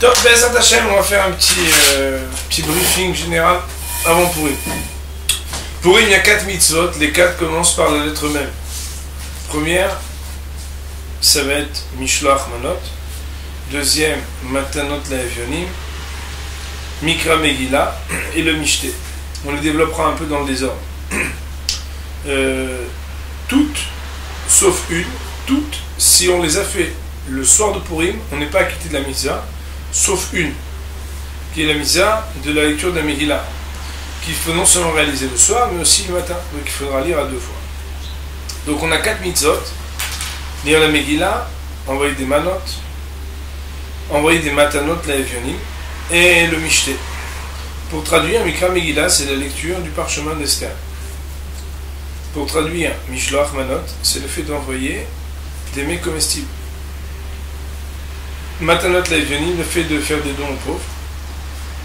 Top, Bezat Hashem, on va faire un petit briefing général avant Purim. Purim, il y a 4 mitzvot, les 4 commencent par la lettre même. Première, ça va être Mishloach Manot. Deuxième, Matanot Laevionim, Mikra Megillah et le Mishté. On les développera un peu dans le désordre. Toutes, sauf une, toutes, si on les a fait le soir de Purim, on n'est pas acquitté de la mitzvah, sauf une, qui est la mitzvah de la lecture de la Megillah, qu'il faut non seulement réaliser le soir, mais aussi le matin, donc il faudra lire à 2 fois. Donc on a 4 mitzvot, lire la Megillah, envoyer des manot, envoyer des matanot, la Evionim, et le Mishté. Pour traduire, Mikra Megillah, c'est la lecture du parchemin d'Esther. Pour traduire Mishloach Manot, c'est le fait d'envoyer des mets comestibles. Matanot la Evionim, le fait de faire des dons aux pauvres.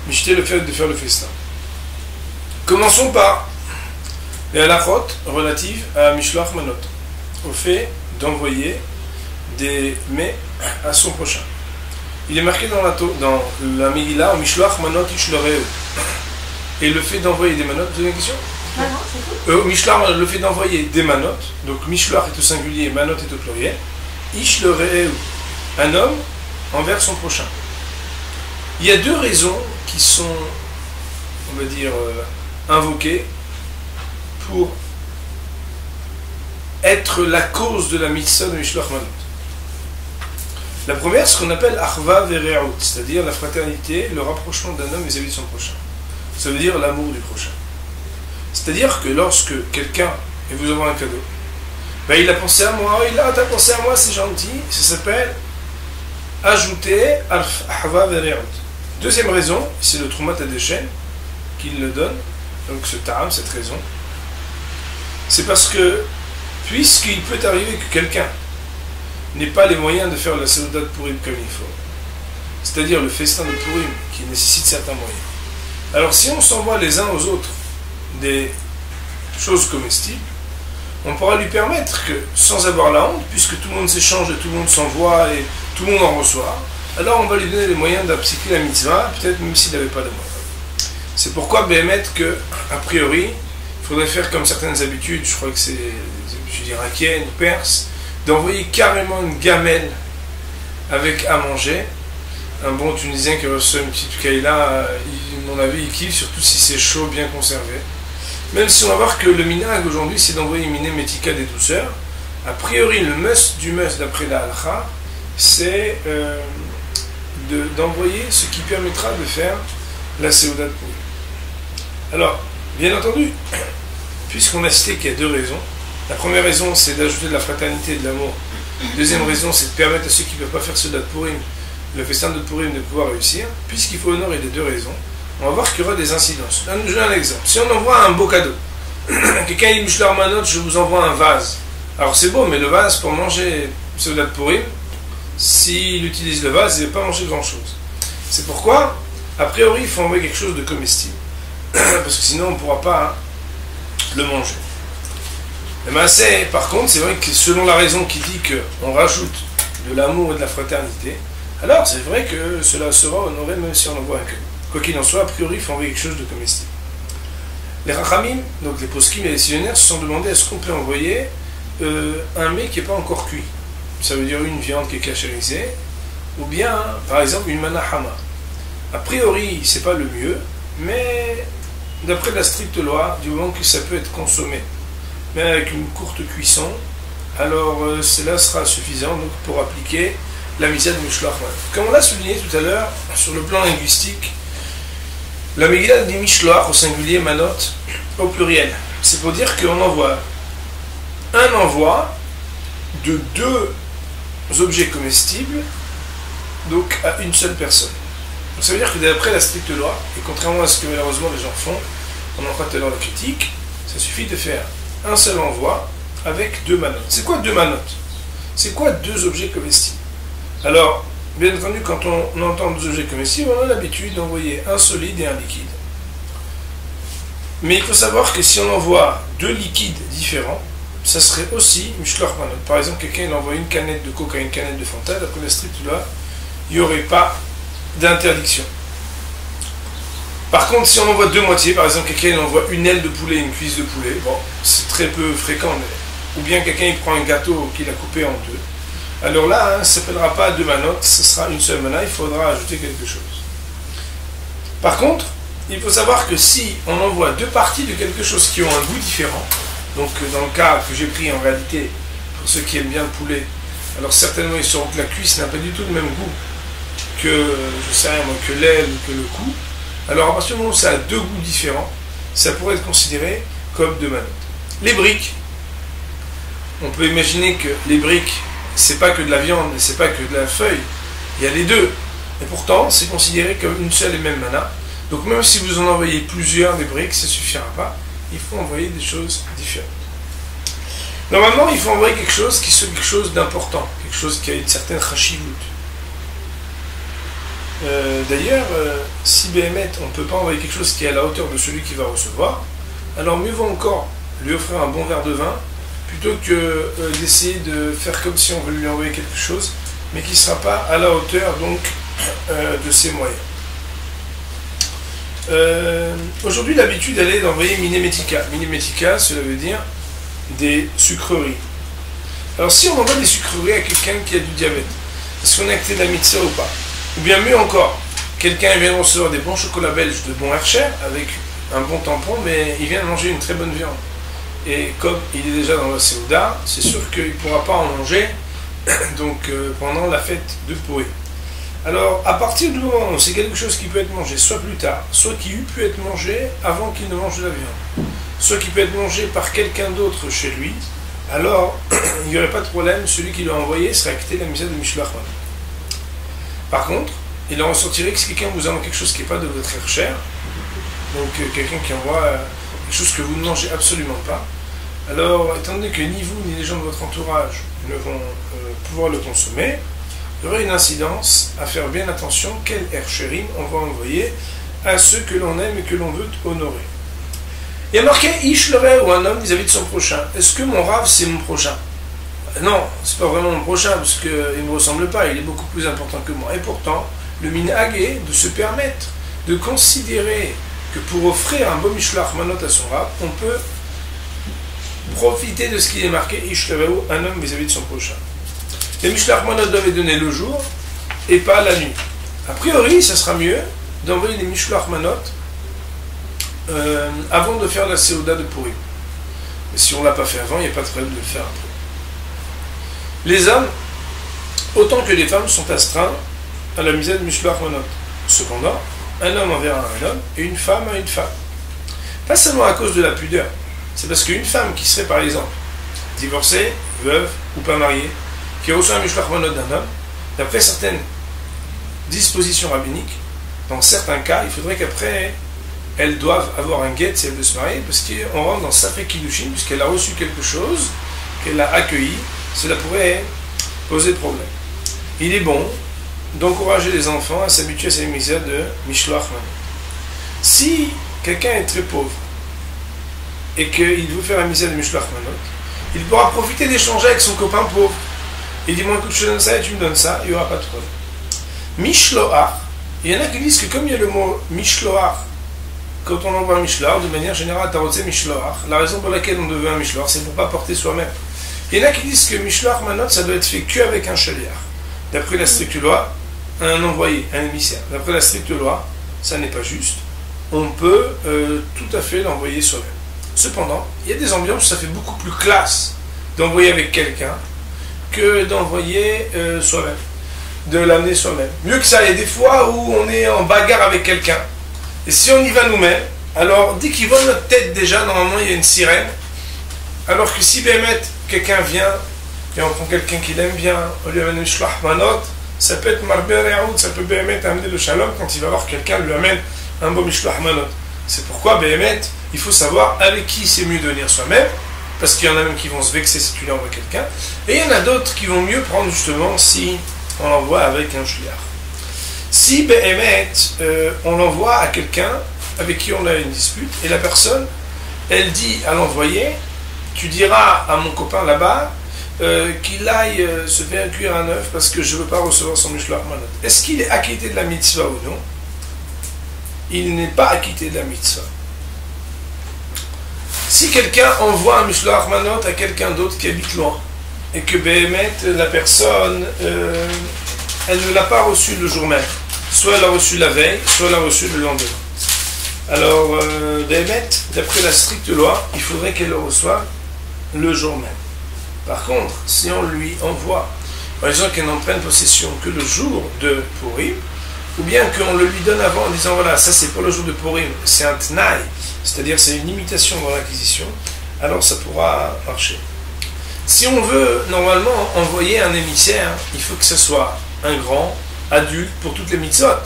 Mishté, le fait de faire le festin. Commençons par les halachot relatives à Mishloach Manot, au fait d'envoyer des mets à son prochain. Il est marqué dans la Megillah, au Mishloach Manot Ishloreu. Et le fait d'envoyer des manot, vous avez une question? Ah non, c'est tout. Mishloach, le fait d'envoyer des manot, donc Mishloach est au singulier, manot est au pluriel. Ishloreu, un homme envers son prochain. Il y a 2 raisons qui sont, on va dire, invoquées pour être la cause de la mitzvah de Mishloach Manot. La première, ce qu'on appelle Achva Vere'ut, c'est-à-dire la fraternité, le rapprochement d'un homme vis-à-vis de son prochain. Ça veut dire l'amour du prochain. C'est-à-dire que lorsque quelqu'un, et vous envoie un cadeau, ben il a pensé à moi, t'as pensé à moi, c'est gentil, ça s'appelle ajouter Achva Vere'ut. Deuxième raison, c'est le Troumat Hadeshen qu'il le donne, donc ce ta'am, cette raison, c'est parce que, puisqu'il peut arriver que quelqu'un n'ait pas les moyens de faire la Seudat de Purim comme il faut, c'est-à-dire le festin de Purim qui nécessite certains moyens. Alors si on s'envoie les uns aux autres des choses comestibles, on pourra lui permettre que, sans avoir la honte, puisque tout le monde s'échange et tout le monde s'envoie et tout le monde en reçoit, alors on va lui donner les moyens d'appliquer la mitzvah, peut-être même s'il n'avait pas de moyens. C'est pourquoi Béhémet que, a priori, il faudrait faire comme certaines habitudes, je crois que c'est des habitudes irakiennes ou perses, d'envoyer carrément une gamelle avec à manger. Un bon Tunisien qui reçoit une petite kaïla, à mon avis, il kiffe, surtout si c'est chaud, bien conservé. Même si on va voir que le minhag aujourd'hui, c'est d'envoyer une miné métika des douceurs. A priori, le must du must, d'après la halakha, c'est d'envoyer ce qui permettra de faire la Seudat de Purim. Alors, bien entendu, puisqu'on a cité qu'il y a 2 raisons, la première raison, c'est d'ajouter de la fraternité et de l'amour. Deuxième raison, c'est de permettre à ceux qui ne peuvent pas faire Seudat de Purim, le festin de Purim, de pouvoir réussir. Puisqu'il faut honorer les 2 raisons, on va voir qu'il y aura des incidences. Je donne un exemple. Si on envoie un beau cadeau, quelqu'un dit Mishloach Manot, je vous envoie un vase. Alors c'est beau, mais le vase, pour manger Seudat de Purim, s'il utilise le vase, il ne va pas manger grand-chose. C'est pourquoi, a priori, il faut envoyer quelque chose de comestible. Parce que sinon, on ne pourra pas le manger. Par contre, c'est vrai que selon la raison qui dit qu'on rajoute de l'amour et de la fraternité, alors c'est vrai que cela sera honoré même si on envoie un cadeau. Quoi qu'il en soit, a priori, il faut envoyer quelque chose de comestible. Les Rachamim, donc les poskim et les décisionnaires, se sont demandé est-ce qu'on peut envoyer un mets qui n'est pas encore cuit. Ça veut dire une viande qui est cachérisée, ou bien, par exemple, une manahama. A priori, c'est pas le mieux, mais d'après la stricte loi, du moment que ça peut être consommé, mais avec une courte cuisson, alors cela sera suffisant donc, pour appliquer la mitzvah de Mishloach Manot. Comme on l'a souligné tout à l'heure, sur le plan linguistique, la Megillah dit Mishloach au singulier, Manot au pluriel. C'est pour dire qu'on envoie un envoi de 2 objets comestibles donc à une seule personne. Donc ça veut dire que d'après la stricte loi, et contrairement à ce que malheureusement les gens font, on en fera tout à l'heure la critique, ça suffit de faire un seul envoi avec 2 manotes. C'est quoi 2 manotes? C'est quoi 2 objets comestibles? Alors, bien entendu, quand on entend 2 objets comestibles, on a l'habitude d'envoyer un solide et un liquide. Mais il faut savoir que si on envoie 2 liquides différents, ça serait aussi Mishloach Manot. Par exemple, quelqu'un il envoie une canette de coca et une canette de Fanta, d'après la stricte loi, il n'y aurait pas d'interdiction. Par contre, si on envoie deux moitiés, par exemple, quelqu'un envoie une aile de poulet et une cuisse de poulet, bon, c'est très peu fréquent, mais... ou bien quelqu'un il prend un gâteau qu'il a coupé en deux, alors là, ça ne s'appellera pas deux manotes, ce sera une seule mana, il faudra ajouter quelque chose. Par contre, il faut savoir que si on envoie deux parties de quelque chose qui ont un goût différent, donc dans le cas que j'ai pris en réalité, pour ceux qui aiment bien le poulet, alors certainement ils sauront que la cuisse n'a pas du tout le même goût que, je sais rien moi, que l'aile ou que le cou. Alors à partir du moment où ça a deux goûts différents, ça pourrait être considéré comme deux manotes. Les briques, on peut imaginer que les briques, c'est pas que de la viande, et c'est pas que de la feuille, il y a les deux. Et pourtant, c'est considéré comme une seule et même mana. Donc même si vous en envoyez plusieurs des briques, ça ne suffira pas. Il faut envoyer des choses différentes. Normalement, il faut envoyer quelque chose qui soit quelque chose d'important, quelque chose qui a une certaine chashivut. D'ailleurs, si Béhémet, on ne peut pas envoyer quelque chose qui est à la hauteur de celui qui va recevoir, alors mieux vaut encore lui offrir un bon verre de vin, plutôt que d'essayer de faire comme si on veut lui envoyer quelque chose, mais qui ne sera pas à la hauteur donc de ses moyens. Aujourd'hui, l'habitude elle est d'envoyer minémética. Minémética, cela veut dire des sucreries. Alors si on envoie des sucreries à quelqu'un qui a du diabète, est-ce qu'on est acté de la mitzvah ou pas? Ou bien mieux encore, quelqu'un vient de recevoir des bons chocolats belges de bon Hercher avec un bon tampon, mais il vient de manger une très bonne viande. Et comme il est déjà dans la Séouda, c'est sûr qu'il ne pourra pas en manger donc, pendant la fête de Pourim. Alors, à partir du moment où c'est quelque chose qui peut être mangé soit plus tard, soit qui eût pu être mangé avant qu'il ne mange de la viande, soit qui peut être mangé par quelqu'un d'autre chez lui, alors il n'y aurait pas de problème, celui qui l'a envoyé serait acquitté de la misère de Mishloach Manot. Par contre, il en ressortirait que si quelqu'un vous envoie quelque chose qui n'est pas de votre Hercher, donc quelqu'un qui envoie quelque chose que vous ne mangez absolument pas, alors, étant donné que ni vous ni les gens de votre entourage ne vont pouvoir le consommer, il y aurait une incidence à faire bien attention quel Hercherim on va envoyer à ceux que l'on aime et que l'on veut honorer. Il y a marqué Ish l'oré ou un homme vis-à-vis de son prochain. Est-ce que mon Rav c'est mon prochain? Non, c'est pas vraiment mon prochain parce qu'il ne me ressemble pas, il est beaucoup plus important que moi. Et pourtant, le minhag est de se permettre de considérer que pour offrir un beau Mishloach Manot à son Rav, on peut profiter de ce qui est marqué Ish l'oré ou un homme vis-à-vis de son prochain. Les Mishloach Manot doivent être donnés le jour et pas la nuit. A priori, ça sera mieux d'envoyer les Mishloach Manot avant de faire la Séouda de Pourim. Mais si on ne l'a pas fait avant, il n'y a pas de problème de le faire après. Les hommes, autant que les femmes, sont astreints à la misère de Mishloach Manot. Cependant, un homme envers un homme et une femme à une femme. Pas seulement à cause de la pudeur, c'est parce qu'une femme qui serait par exemple divorcée, veuve ou pas mariée, qui reçoit un Mishloach Manot d'un homme, d'après certaines dispositions rabbiniques, dans certains cas, il faudrait qu'après elles doivent avoir un guet si elles veulent se marier, parce qu'on rentre dans Safek Kiddushin, puisqu'elle a reçu quelque chose, qu'elle a accueilli, cela pourrait poser problème. Il est bon d'encourager les enfants à s'habituer à cette misère de Mishloach Manot. Si quelqu'un est très pauvre et qu'il veut faire la misère de Mishloach Manot, il pourra profiter d'échanger avec son copain pauvre. Il dit, moi écoute, je te donne ça et tu me donnes ça, il n'y aura pas de problème. Mishloach, il y en a qui disent que comme il y a le mot Mishloach, quand on envoie un Mishloach, de manière générale, Tarotze Mishloach, la raison pour laquelle on devait un Mishloach, c'est pour ne pas porter soi-même. Il y en a qui disent que Mishloach Manot, ça doit être fait qu'avec un shaliach. D'après la stricte loi, un envoyé, un émissaire. D'après la stricte loi, ça n'est pas juste. On peut tout à fait l'envoyer soi-même. Cependant, il y a des ambiances où ça fait beaucoup plus classe d'envoyer avec quelqu'un que d'envoyer soi-même, de l'amener soi-même. Mieux que ça, il y a des fois où on est en bagarre avec quelqu'un. Et si on y va nous-mêmes, alors dès qu'il vole notre tête déjà, normalement il y a une sirène. Alors que si Béhémet, quelqu'un vient et on prend quelqu'un qu'il aime bien, on lui amène une Mishloach Manot, ça peut être Marber Yaoud, ça peut Béhémet amener le shalom quand il va voir quelqu'un lui amène un beau Mishloach Manot. C'est pourquoi Béhémet, il faut savoir avec qui c'est mieux de venir soi-même, parce qu'il y en a même qui vont se vexer si tu l'envoies quelqu'un, et il y en a d'autres qui vont mieux prendre justement si on l'envoie avec un shliach. Si Béhémet, on l'envoie à quelqu'un avec qui on a une dispute, et la personne, elle dit à l'envoyé, tu diras à mon copain là-bas qu'il aille se faire cuire un œuf parce que je ne veux pas recevoir son mishloach manot. Est-ce qu'il est acquitté de la mitzvah ou non? Il n'est pas acquitté de la mitzvah. Si quelqu'un envoie un mishloach manot à quelqu'un d'autre qui habite loin, et que Béhémet, la personne, elle ne l'a pas reçu le jour même, soit elle l'a reçu la veille, soit elle l'a reçu le lendemain. Alors, Béhémet, d'après la stricte loi, il faudrait qu'elle le reçoive le jour même. Par contre, si on lui envoie, par exemple, qu'elle n'en prenne possession que le jour de Purim, ou bien qu'on le lui donne avant en disant voilà, ça c'est pour le jour de Purim, c'est un tnaï, c'est-à-dire c'est une imitation dans l'acquisition, alors ça pourra marcher. Si on veut normalement envoyer un émissaire, il faut que ce soit un grand adulte pour toutes les mitzvot,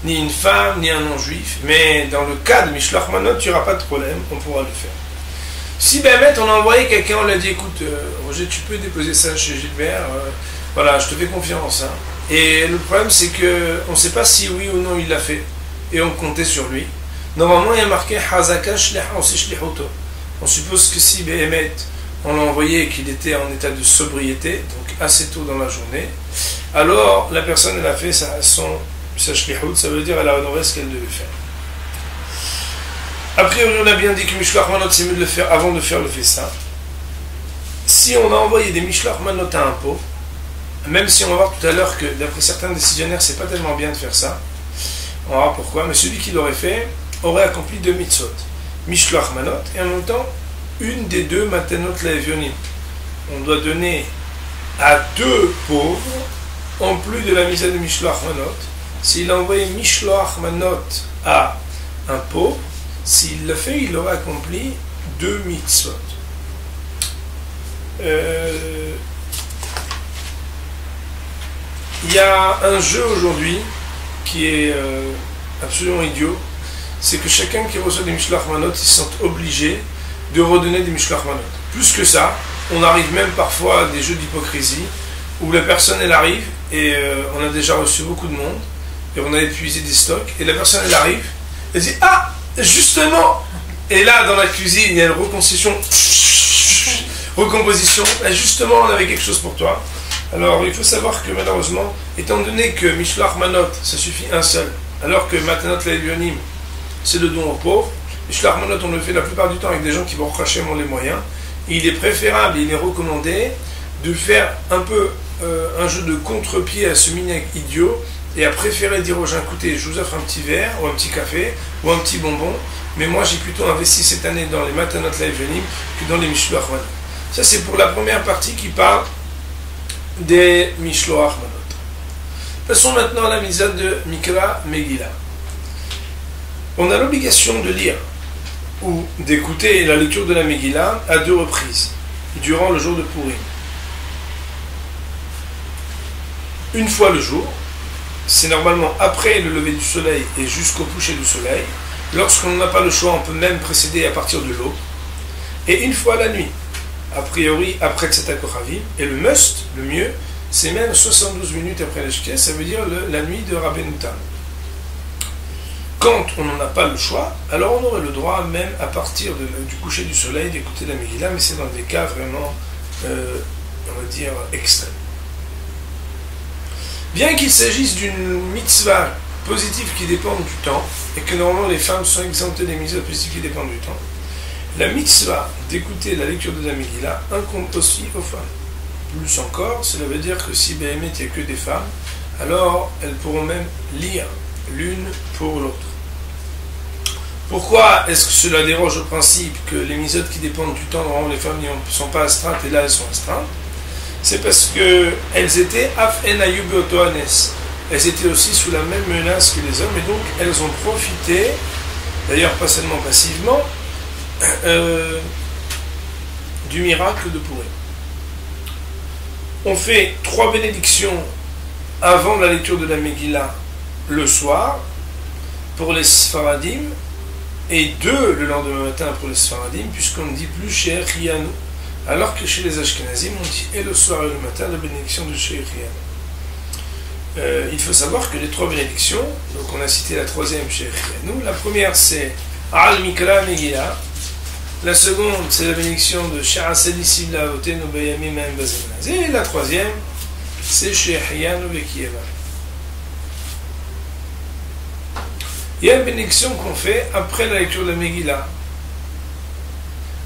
ni une femme, ni un non-juif, mais dans le cas de Mishloach Manot, il n'y aura pas de problème, on pourra le faire. Si Béhémet, on a envoyé quelqu'un, on lui a dit écoute, Roger, tu peux déposer ça chez Gilbert, voilà, je te fais confiance. Hein. Et le problème, c'est qu'on ne sait pas si oui ou non il l'a fait, et on comptait sur lui. Normalement, il y a marqué Hazaka Shleha aussi Shlihuto. On suppose que si Béhémet, on l'a envoyé et qu'il était en état de sobriété, donc assez tôt dans la journée, alors la personne, elle a fait sa Shlihut, ça veut dire elle a honoré ce qu'elle devait faire. A priori, on a bien dit que Mishloach Manot, c'est mieux de le faire avant de faire le festin. Si on a envoyé des Mishloach Manot à un pauvre, même si on va voir tout à l'heure que d'après certains décisionnaires, c'est pas tellement bien de faire ça, on va voir pourquoi, mais celui qui l'aurait fait aurait accompli 2 mitzvot. Mishloach Manot et en même temps, une des 2 Matanot Le'Evionim. On doit donner à 2 pauvres, en plus de la mise de Mishloach Manot. S'il a envoyé Mishloach Manot à un pauvre, s'il le fait, il aura accompli 2 mitzvot. Il y a un jeu aujourd'hui qui est absolument idiot. C'est que chacun qui reçoit des Mishloach Manot, ils se sentent obligés de redonner des Mishloach Manot. Plus que ça, on arrive même parfois à des jeux d'hypocrisie où la personne elle arrive et on a déjà reçu beaucoup de monde et on a épuisé des stocks et la personne elle arrive et dit ah justement, et là dans la cuisine il y a une recomposition, et justement on avait quelque chose pour toi. Alors il faut savoir que malheureusement, étant donné que Mishloach Manot ça suffit un seul, alors que Matanot Le'Evionim c'est le don aux pauvres, Mishloach Manot on le fait la plupart du temps avec des gens qui vont cracher moins les moyens, et il est préférable, il est recommandé de faire un peu un jeu de contre-pied à ce mini idiot et à préférer dire aux gens écoutez je vous offre un petit verre ou un petit café ou un petit bonbon, mais moi j'ai plutôt investi cette année dans les Matanot Le'Evionim que dans les Mishloach Manot. Ça c'est pour la première partie qui parle des Mishloach Manot. Passons maintenant à la misa de Mikra Megillah. On a l'obligation de lire ou d'écouter la lecture de la Megillah à 2 reprises durant le jour de Purim. Une fois le jour, c'est normalement après le lever du soleil et jusqu'au coucher du soleil. Lorsqu'on n'a pas le choix, on peut même précéder à partir de l'aube. Et une fois la nuit, a priori après Tzedakah Kochavim. Et le must, le mieux, c'est même 72 minutes après la Shkia, ça veut dire la nuit de Rabbeinu Tam. Quand on n'en a pas le choix, alors on aurait le droit même à partir du coucher du soleil d'écouter la Megillah, mais c'est dans des cas vraiment, on va dire, extrêmes. Bien qu'il s'agisse d'une mitzvah positive qui dépend du temps, et que normalement les femmes sont exemptées des mitzvahs positives qui dépendent du temps, la mitzvah d'écouter la lecture de la Megillah incombe aussi aux femmes. Plus encore, cela veut dire que si Béhémet il n'y a que des femmes, alors elles pourront même lire l'une pour l'autre. Pourquoi est-ce que cela déroge au principe que les mitzvot qui dépendent du temps, normalement les femmes ne sont pas astreintes et là elles sont astreintes? C'est parce qu'elles étaient af en ayub beotohanes. Elles étaient aussi sous la même menace que les hommes et donc elles ont profité, d'ailleurs pas seulement passivement, du miracle de Purim. On fait 3 bénédictions avant la lecture de la Megillah le soir pour les Sfaradim et 2 le lendemain matin pour les Sfaradim, puisqu'on ne dit plus She'echianu, alors que chez les Ashkenazim on dit et le soir et le matin la bénédiction de She'echianu. Il faut savoir que les 3 bénédictions, donc on a cité la 3e She'echianu, la première c'est Al Mikra Megillah, La seconde, c'est la bénédiction de Sha'asalissim Laotenu Bayamim Ma'im Bazemanaz. Et la troisième, c'est She'hiyanu Vekieva. Il y a une bénédiction qu'on fait après la lecture de la Megillah.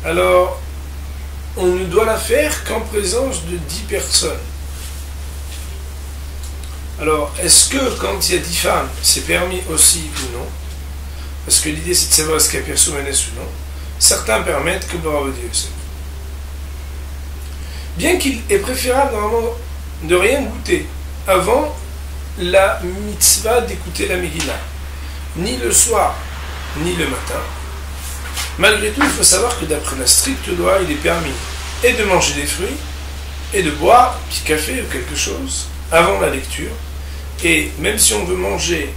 Alors, on ne doit la faire qu'en présence de 10 personnes. Alors, est-ce que quand il y a 10 femmes, c'est permis aussi ou non? Parce que l'idée c'est de savoir est-ce qu'il y a perso menes ou non. Certains permettent que le Rav Dieu sait. Bien qu'il est préférable normalement de rien goûter avant la mitzvah d'écouter la Megillah, ni le soir, ni le matin. Malgré tout, il faut savoir que d'après la stricte loi, il est permis et de manger des fruits, et de boire un petit café ou quelque chose avant la lecture. Et même si on veut manger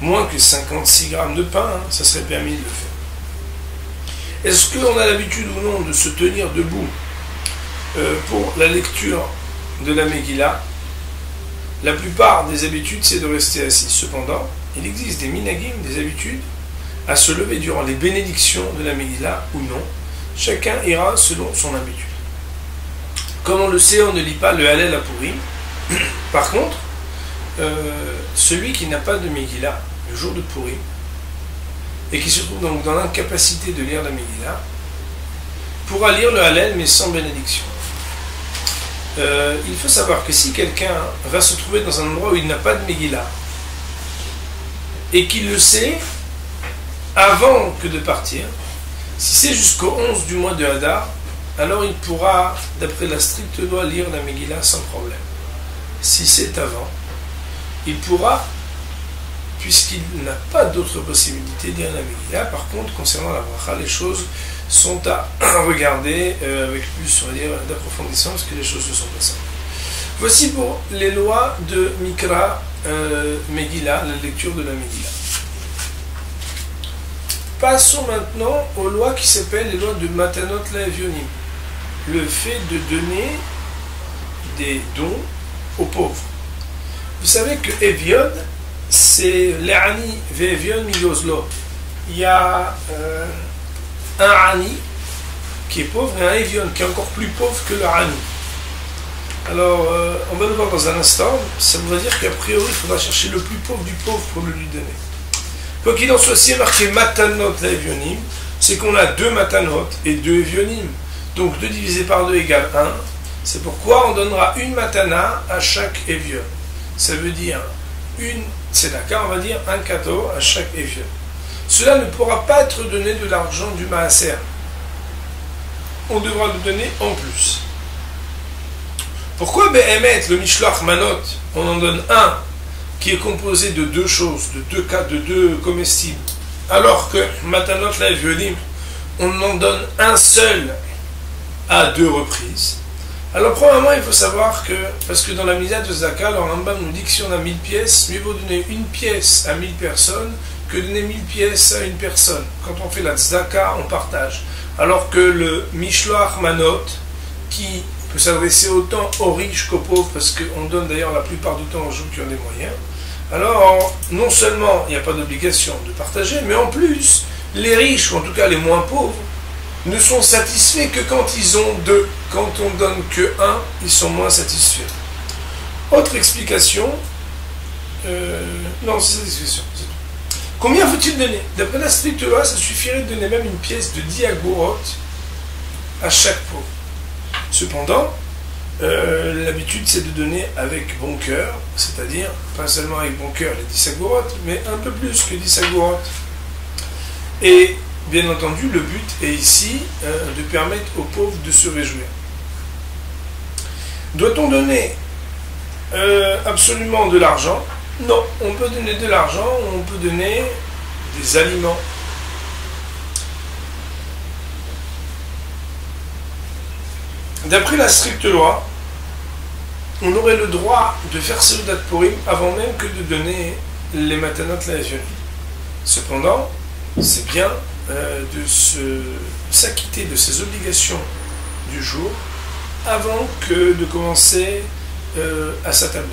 moins que 56 grammes de pain, ça serait permis de le faire. Est-ce qu'on a l'habitude ou non de se tenir debout pour la lecture de la Megillah? La plupart des habitudes, c'est de rester assis. Cependant, il existe des minagim, des habitudes, à se lever durant les bénédictions de la Megillah ou non. Chacun ira selon son habitude. Comme on le sait, on ne lit pas le Hallel à Purim. Par contre, celui qui n'a pas de Megillah le jour de Purim, et qui se trouve donc dans l'incapacité de lire la Megillah, pourra lire le Hallel mais sans bénédiction. Il faut savoir que si quelqu'un va se trouver dans un endroit où il n'a pas de Megillah, et qu'il le sait avant que de partir, si c'est jusqu'au 11 du mois de Hadar, alors il pourra, d'après la stricte loi, lire la Megillah sans problème. Si c'est avant, il pourra, puisqu'il n'a pas d'autre possibilité de lire la Megillah. Par contre, concernant la bracha, les choses sont à regarder avec plus, on va dire, d'approfondissement, parce que les choses se sont passées. Voici pour les lois de Mikra Megillah, la lecture de la Megillah. Passons maintenant aux lois qui s'appellent les lois de Matanot Laevionim. Le fait de donner des dons aux pauvres. Vous savez que Evion, c'est l'Ani Ve'Evion Miyozlo. Il y a un Ani qui est pauvre et un Evion qui est encore plus pauvre que le Ani. Alors, on va le voir dans un instant. Ça voudrait dire qu'a priori, il faudra chercher le plus pauvre du pauvre pour le lui donner. Quoi qu'il en soit, si il est marqué Matanot Laevionim, c'est qu'on a 2 Matanot et 2 Evionim. Donc 2 divisé par 2 égale 1. C'est pourquoi on donnera une Matana à chaque Evion. Ça veut dire une tzedaka, on va dire un cadeau à chaque Evion. Cela ne pourra pas être donné de l'argent du Maaser. On devra le donner en plus. Pourquoi Behemet, le Mishloach Manot, on en donne un qui est composé de 2 choses, de 2 comestibles, alors que Matanot Laevionim, on en donne un seul à 2 reprises. Alors premièrement, il faut savoir que, parce que dans la Misa de Zaka, le Rambam nous dit que si on a 1000 pièces, mieux vaut donner une pièce à 1000 personnes que donner 1000 pièces à une personne. Quand on fait la Tzedaka, on partage. Alors que le Mishloach Manot, qui peut s'adresser autant aux riches qu'aux pauvres, parce qu'on donne d'ailleurs la plupart du temps aux gens qui ont des moyens, alors non seulement il n'y a pas d'obligation de partager, mais en plus, les riches, ou en tout cas les moins pauvres, ne sont satisfaits que quand ils ont 2. Quand on donne que 1, ils sont moins satisfaits. Autre explication, non, c'est cette explication. Combien faut-il donner? D'après la stricte loi, ça suffirait de donner même une pièce de 10 agorotes à chaque pauvre. Cependant, l'habitude c'est de donner avec bon cœur, c'est-à-dire pas seulement avec bon cœur les 10 agorotes, mais un peu plus que 10 agorotes. Et bien entendu, le but est ici de permettre aux pauvres de se réjouir. Doit-on donner absolument de l'argent? Non, on peut donner de l'argent, on peut donner des aliments. D'après la stricte loi, on aurait le droit de faire Seudat Purim avant même que de donner les Matanot Laevionim. Cependant, c'est bien de s'acquitter de ses obligations du jour avant que de commencer à s'attabler.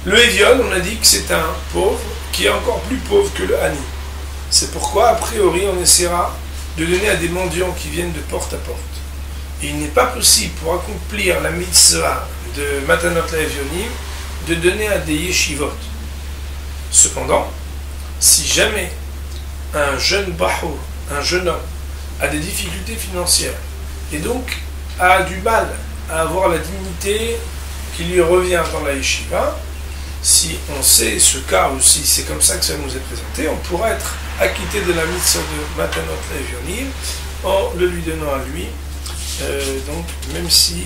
Le Evion, on a dit que c'est un pauvre qui est encore plus pauvre que le Hani. C'est pourquoi, a priori, on essaiera de donner à des mendiants qui viennent de porte à porte. Et il n'est pas possible pour accomplir la mitzvah de Matanot Le'Evionim de donner à des yeshivot. Cependant, si jamais un jeune bahour, un jeune homme, a des difficultés financières et donc a du mal à avoir la dignité qui lui revient dans la yeshiva, si on sait ce cas ou si c'est comme ça que ça nous est présenté, on pourra être acquitté de la mitzvah de Matanot Le'Evionim en le lui donnant à lui, donc même si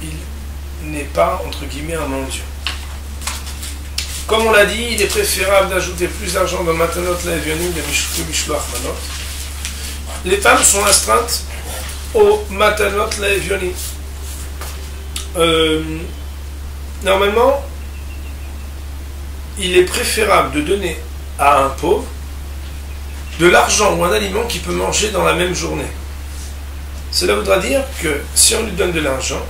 il n'est pas entre guillemets un mendiant. Comme on l'a dit, il est préférable d'ajouter plus d'argent dans Matanot Le'Evionim que Mishloach Manot. Les femmes sont astreintes au Matanot Le'Evionim. Normalement, il est préférable de donner à un pauvre de l'argent ou un aliment qu'il peut manger dans la même journée. Cela voudra dire que si on lui donne de l'argent,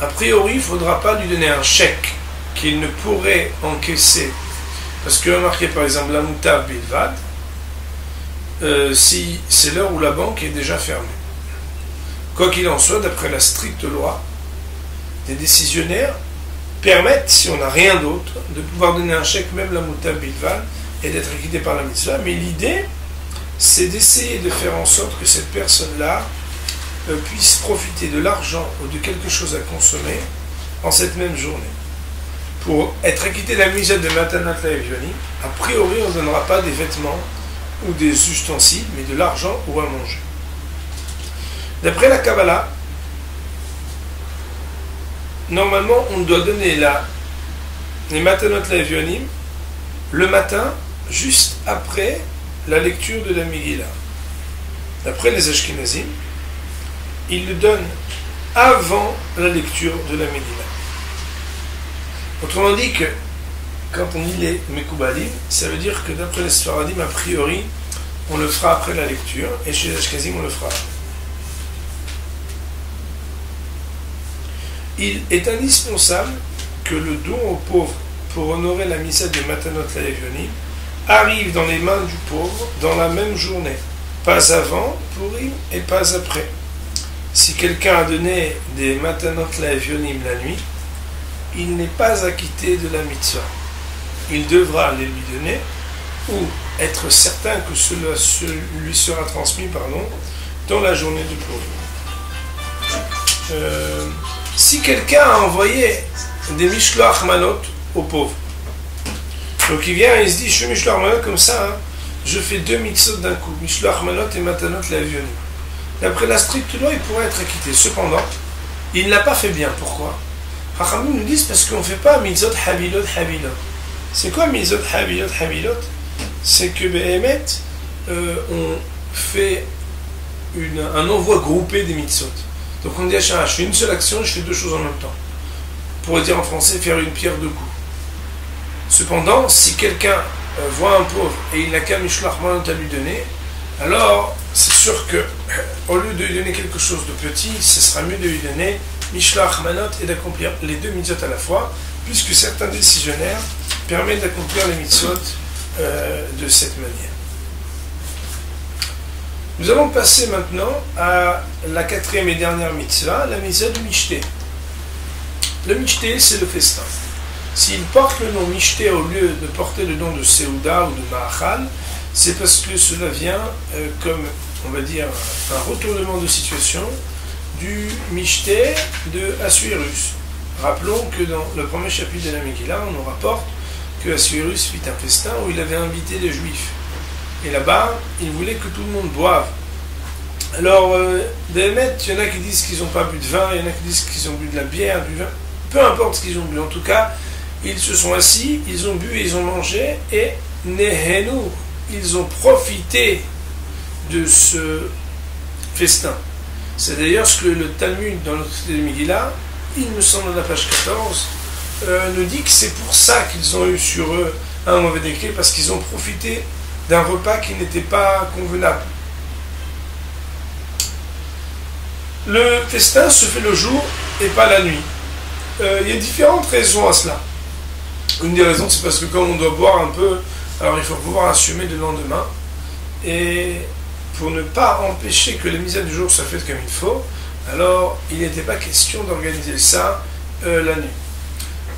a priori, il ne faudra pas lui donner un chèque qu'il ne pourrait encaisser. Parce que remarquez par exemple la moutarde bilvad, si c'est l'heure où la banque est déjà fermée. Quoi qu'il en soit, d'après la stricte loi, des décisionnaires permettent, si on n'a rien d'autre, de pouvoir donner un chèque, même la moutarde bilvad, et d'être acquitté par la mitzvah. Mais l'idée, c'est d'essayer de faire en sorte que cette personne-là puisse profiter de l'argent ou de quelque chose à consommer en cette même journée. Pour être acquitté de la mitzvah de Matanot Le'Evionim, a priori on ne donnera pas des vêtements ou des ustensiles, mais de l'argent ou à manger. D'après la Kabbalah, normalement on doit donner les Matanot Le'Evionim le matin, juste après la lecture de la Megillah. D'après les Ashkenazim, ils le donnent avant la lecture de la Megillah. Autrement dit que, quand on lit les Mekoubalim, ça veut dire que d'après les Sfaradim, a priori, on le fera après la lecture, et chez les Ashkenazim, on le fera. Il est indispensable que le don aux pauvres pour honorer la missa de Matanot Le'Evionim arrive dans les mains du pauvre dans la même journée, pas avant Purim et pas après. Si quelqu'un a donné des Matanot Le'Evionim la nuit, il n'est pas acquitté de la mitzvah. Il devra les lui donner ou être certain que cela lui sera transmis dans la journée du pauvre. Si quelqu'un a envoyé des Mishloach Manot aux pauvres, donc il vient et il se dit, je fais Mishloach Manot comme ça, hein, je fais 2 mitzvot d'un coup, Mishloach Manot et Matanot Le'Evionim. D'après la stricte loi, il pourrait être acquitté. Cependant, il ne l'a pas fait bien. Pourquoi? Chachamim nous disent parce qu'on ne fait pas mitzvot habilot. C'est quoi mitzvot habilot? C'est que Behemet, on fait un envoi groupé des mitzvot. Donc on dit à Shara, je fais une seule action, je fais 2 choses en même temps. On pourrait dire en français, faire une pierre 2 coups. Cependant, si quelqu'un voit un pauvre et il n'a qu'un Mishloach Manot à lui donner, alors c'est sûr que au lieu de lui donner quelque chose de petit, ce sera mieux de lui donner Mishloach Manot et d'accomplir les 2 mitzvot à la fois, puisque certains décisionnaires permettent d'accomplir les mitzvot de cette manière. Nous allons passer maintenant à la 4e et dernière mitzvah, la mitzvah du Mishté. Le Mishté, c'est le festin. S'il porte le nom Mishté au lieu de porter le nom de Seuda ou de Ma'achal, c'est parce que cela vient comme, on va dire, un retournement de situation du Mishté de Assuérus. Rappelons que dans le premier chapitre de la Megillah, on nous rapporte que Assuérus fit un festin où il avait invité les Juifs. Et là-bas, il voulait que tout le monde boive. Alors, Béhémet, il y en a qui disent qu'ils n'ont pas bu de vin, il y en a qui disent qu'ils ont bu de la bière, du vin. Peu importe ce qu'ils ont bu, en tout cas, ils se sont assis, ils ont bu et ils ont mangé, et Nehenu, ils ont profité de ce festin. C'est d'ailleurs ce que le Talmud, dans le traité de Megillah, il me semble à la page 14, nous dit que c'est pour ça qu'ils ont eu sur eux un mauvais décret, parce qu'ils ont profité d'un repas qui n'était pas convenable. Le festin se fait le jour et pas la nuit. Il y a différentes raisons à cela. Une des raisons, c'est parce que comme on doit boire un peu, alors il faut pouvoir assumer le lendemain. Et pour ne pas empêcher que les mitzvahs du jour soient faites comme il faut, alors il n'était pas question d'organiser ça la nuit.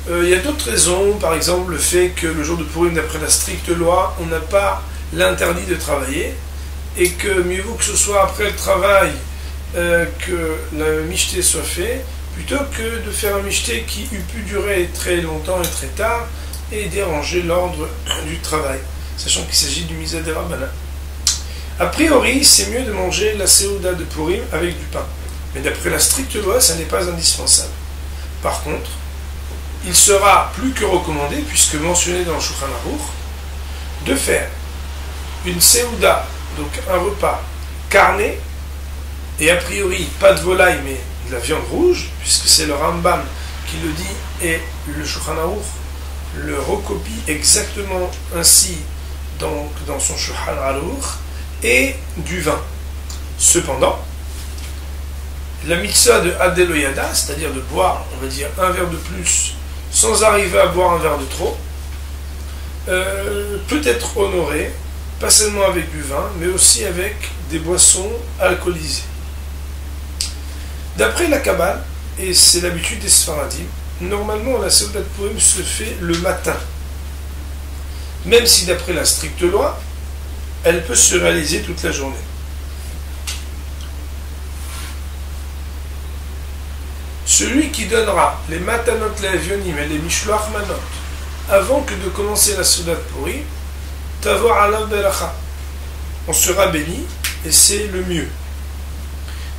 Il y a d'autres raisons, par exemple le fait que le jour de Purim, d'après la stricte loi, on n'a pas l'interdit de travailler, et que mieux vaut que ce soit après le travail que la michté soit fait, plutôt que de faire un michté qui eût pu durer très longtemps et très tard, et déranger l'ordre du travail, sachant qu'il s'agit du Misa de Rabbanan. A priori, c'est mieux de manger la Séouda de Purim avec du pain, mais d'après la stricte loi, ça n'est pas indispensable. Par contre, il sera plus que recommandé, puisque mentionné dans le Shulchan Aruch, de faire une Séouda, donc un repas carné, et a priori pas de volaille mais de la viande rouge, puisque c'est le Rambam qui le dit, et le Shulchan Aruch le recopie exactement ainsi dans son Shulchan Aruch, et du vin. Cependant, la mitzvah de Adeloyada, c'est-à-dire de boire, on va dire, un verre de plus sans arriver à boire un verre de trop, peut être honorée, pas seulement avec du vin, mais aussi avec des boissons alcoolisées. D'après la Kabbale, et c'est l'habitude des Sfaradim, normalement la Séouda de Purim se fait le matin. Même si d'après la stricte loi, elle peut se réaliser toute la journée. Celui qui donnera les matanot le'avionim et les mishloach manot avant que de commencer la Séouda de Purim, tavor alav beracha, on sera béni et c'est le mieux.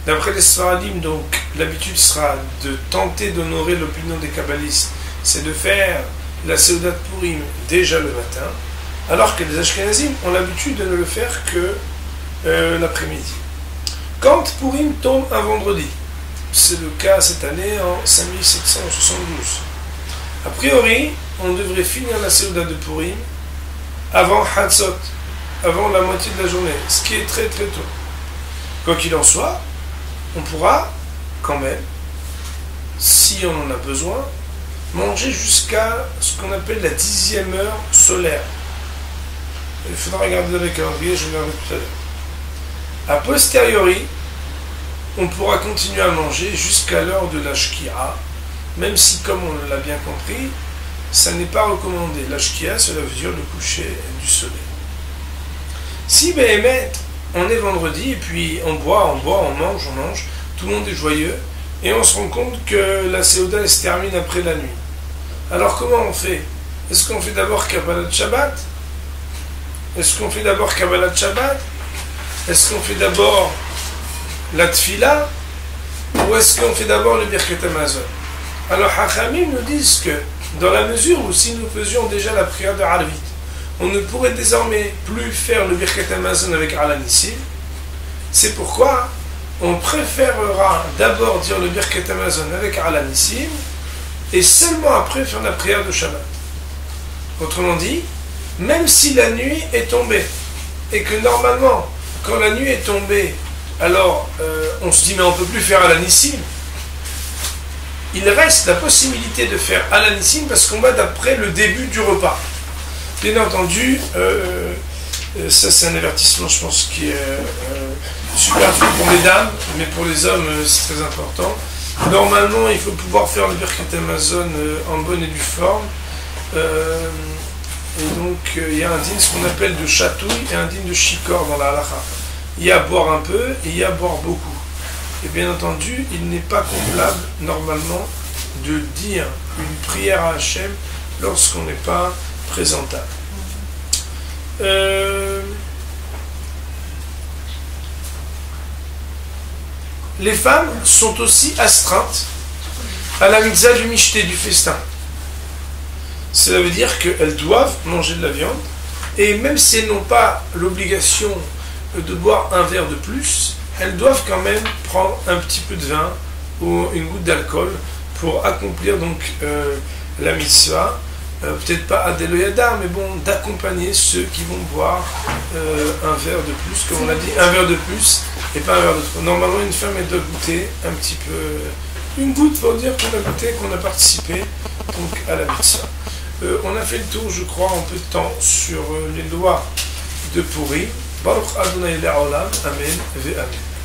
D'après les Sfaradim, donc, l'habitude sera de tenter d'honorer l'opinion des kabbalistes, c'est de faire la Séouda de Purim déjà le matin, alors que les Ashkenazim ont l'habitude de ne le faire que l'après-midi. Quand Purim tombe un vendredi, c'est le cas cette année en 5772, a priori, on devrait finir la Séouda de Purim avant Hatzot, avant la moitié de la journée, ce qui est très très tôt. Quoi qu'il en soit, on pourra quand même, si on en a besoin, manger jusqu'à ce qu'on appelle la 10e heure solaire. Il faudra regarder dans le calendrier, je regarderai tout à l'heure. A posteriori, on pourra continuer à manger jusqu'à l'heure de la Shkia, même si, comme on l'a bien compris, ça n'est pas recommandé. La Shkia, cela veut dire le coucher du soleil. Si Béhémet, on est vendredi, et puis on boit, on mange, tout le monde est joyeux, et on se rend compte que la Séouda elle se termine après la nuit. Alors comment on fait? Est-ce qu'on fait d'abord Kabbalat Shabbat? Est-ce qu'on fait d'abord Kabbalat Shabbat? Est-ce qu'on fait d'abord la Tfila? Ou est-ce qu'on fait d'abord le Birkat Hamazon? Alors Hachamim nous disent que dans la mesure où si nous faisions déjà la prière de Arvit, on ne pourrait désormais plus faire le Birkat Hamazon avec Alanissim. C'est pourquoi on préférera d'abord dire le Birkat Hamazon avec Alanissim et seulement après faire la prière de Shabbat. Autrement dit, même si la nuit est tombée et que normalement, quand la nuit est tombée, alors on se dit mais on ne peut plus faire Alanissim, il reste la possibilité de faire Alanissim parce qu'on va d'après le début du repas. Bien entendu, ça c'est un avertissement, je pense, qui est superflu pour les dames, mais pour les hommes, c'est très important. Normalement, il faut pouvoir faire le Birkat Hamazon en bonne et due forme. Et donc, il y a un dîne, ce qu'on appelle de chatouille, et un dîne de shikor dans la halakha. Il y a à boire un peu, et il y a à boire beaucoup. Et bien entendu, il n'est pas convenable, normalement, de dire une prière à Hachem lorsqu'on n'est pas présentable. Les femmes sont aussi astreintes à la mitzvah du michté, du festin. Cela veut dire qu'elles doivent manger de la viande, et même si elles n'ont pas l'obligation de boire un verre de plus, elles doivent quand même prendre un petit peu de vin ou une goutte d'alcool pour accomplir donc la mitzvah. Peut-être pas à Deloyada, mais bon, d'accompagner ceux qui vont boire un verre de plus, comme on l'a dit, un verre de plus et pas un verre de trop. Normalement, une femme, elle doit goûter un petit peu, une goutte pour dire qu'on a goûté, qu'on a participé donc, à la mitzvah. On a fait le tour, je crois, en peu de temps sur les lois de Purim. Baruch Adonai Le'olam, Amen ve Amen.